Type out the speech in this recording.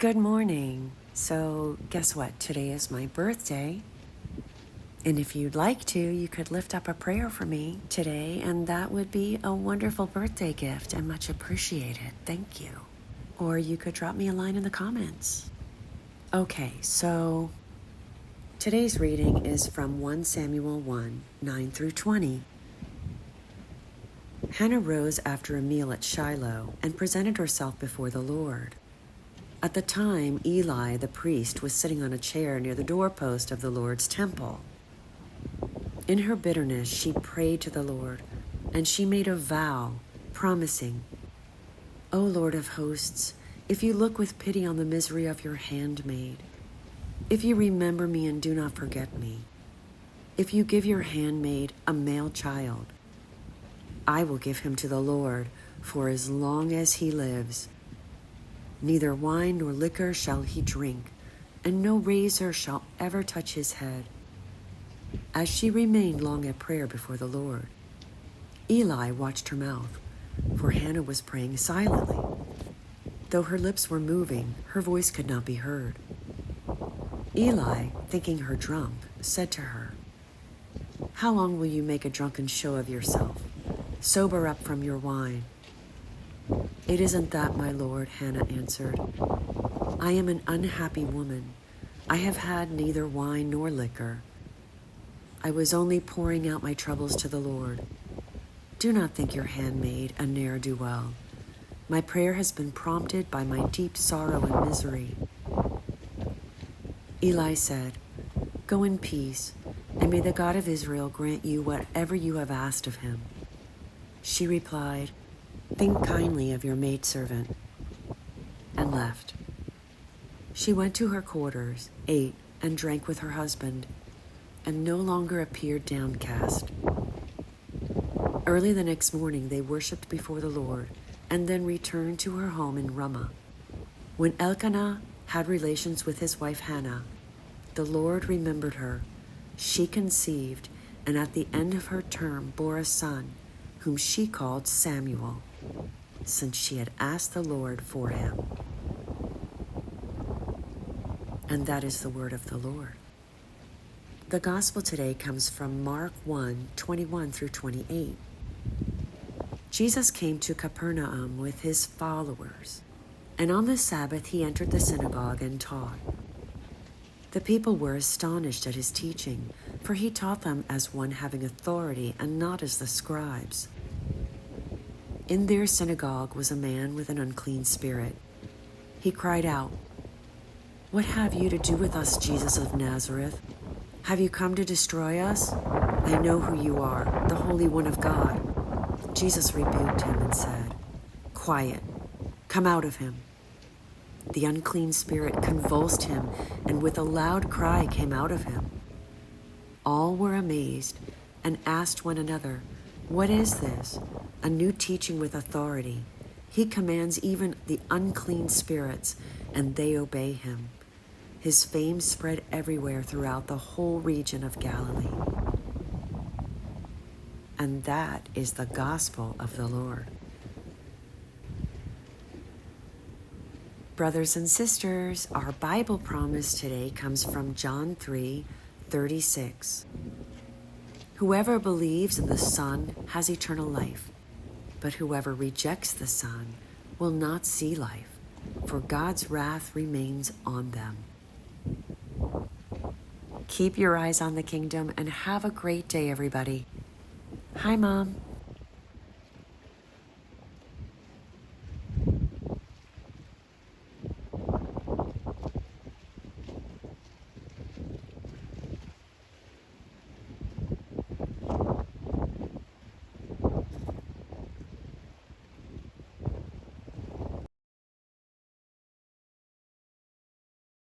Good morning. So, guess what? Today is my birthday. And if you'd like to, you could lift up a prayer for me today, and that would be a wonderful birthday gift and much appreciated. Thank you. Or you could drop me a line in the comments. Okay, so today's reading is from 1 Samuel 1, 9 through 20. Hannah rose after a meal at Shiloh and presented herself before the Lord. At the time, Eli the priest was sitting on a chair near the doorpost of the Lord's temple. In her bitterness, she prayed to the Lord, and she made a vow, promising, "O Lord of hosts, if you look with pity on the misery of your handmaid, if you remember me and do not forget me, if you give your handmaid a male child, I will give him to the Lord for as long as he lives. Neither wine nor liquor shall he drink, and no razor shall ever touch his head." As she remained long at prayer before the Lord, Eli watched her mouth, for Hannah was praying silently. Though her lips were moving, her voice could not be heard. Eli, thinking her drunk, said to her, "How long will you make a drunken show of yourself? Sober up from your wine." "It isn't that, my lord," Hannah answered. "I am an unhappy woman. I have had neither wine nor liquor. I was only pouring out my troubles to the Lord. Do not think your handmaid a ne'er-do-well. My prayer has been prompted by my deep sorrow and misery." Eli said, "Go in peace, and may the God of Israel grant you whatever you have asked of him." She replied, "Think kindly of your maidservant," and left. She went to her quarters, ate, and drank with her husband, and no longer appeared downcast. Early the next morning they worshipped before the Lord, and then returned to her home in Ramah. When Elkanah had relations with his wife Hannah, the Lord remembered her. She conceived, and at the end of her term bore a son, whom she called Samuel, since she had asked the Lord for him. And that is the word of the Lord. The gospel today comes from Mark 1, 21 through 28. Jesus came to Capernaum with his followers, and on the Sabbath he entered the synagogue and taught. The people were astonished at his teaching, for he taught them as one having authority and not as the scribes. In their synagogue was a man with an unclean spirit. He cried out, "What have you to do with us, Jesus of Nazareth? Have you come to destroy us? I know who you are, the Holy One of God." Jesus rebuked him and said, "Quiet, come out of him." The unclean spirit convulsed him, and with a loud cry came out of him. All were amazed and asked one another, "What is this? A new teaching with authority. He commands even the unclean spirits, and they obey him." His fame spread everywhere throughout the whole region of Galilee. And that is the gospel of the Lord. Brothers and sisters, our Bible promise today comes from John 3:36. "Whoever believes in the Son has eternal life, but whoever rejects the Son will not see life, for God's wrath remains on them." Keep your eyes on the kingdom and have a great day, everybody. Hi, Mom.